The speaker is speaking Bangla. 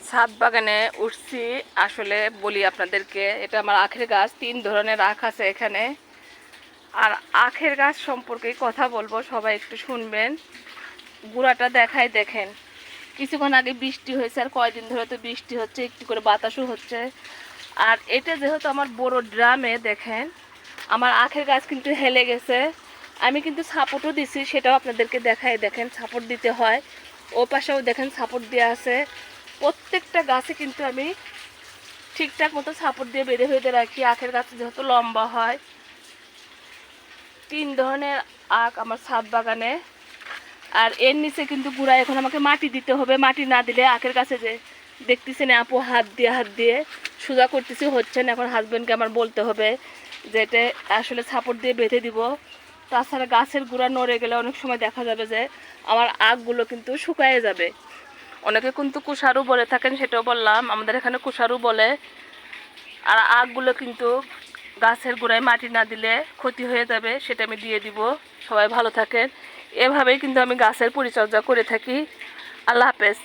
ছাদ বাগানে উঠছি। আসলে বলি আপনাদেরকে, এটা আমার আখের গাছ। 3 ধরনের আখ আছে এখানে। আর আখের গাছ সম্পর্কে কথা বলবো, সবাই একটু শুনবেন। গুড়াটা দেখায় দেখেন, কিছুক্ষণ আগে বৃষ্টি হয়েছে, আর কয়দিন ধরে তো বৃষ্টি হচ্ছে, একটু করে বাতাসও হচ্ছে। আর এটা যেহেতু আমার বড় ড্রামে, দেখেন আমার আখের গাছ কিন্তু হেলে গেছে। আমি কিন্তু সাপোর্টও দিছি, সেটাও আপনাদেরকে দেখায় দেখেন। সাপোর্ট দিতে হয়, ও পাশেও দেখেন সাপোর্ট দেওয়া আছে। প্রত্যেকটা গাছে কিন্তু আমি ঠিকঠাক মতো সাপোর্ট দিয়ে বেঁধে বেঁধে রাখি। আখের গাছ যেহেতু লম্বা হয়। 3 ধরনের আখ আমার ছাদ বাগানে। আর এর নিচে কিন্তু গুঁড়া এখন আমাকে মাটি দিতে হবে। মাটি না দিলে আখের গাছে যে দেখতেছেন আপু হাত দিয়ে সোজা করতেছি, হচ্ছে না। এখন হাজব্যান্ডকে আমার বলতে হবে যে এটা আসলে সাপোর্ট দিয়ে বেঁধে দিব। তাছাড়া গাছের গুঁড়া নড়ে গেলে অনেক সময় দেখা যাবে যে আমার আখগুলো কিন্তু শুকায়ে যাবে। অনেকে কিন্তু কুষারু বলে থাকেন, সেটাও বললাম, আমাদের এখানে কুষারু বলে। আর আখগুলো কিন্তু গাছের গোড়ায় মাটি না দিলে ক্ষতি হয়ে যাবে, সেটা আমি দিয়ে দিব। সবাই ভালো থাকেন। এভাবেই কিন্তু আমি গাছের পরিচর্যা করে থাকি। আল্লাহ হাফেজ।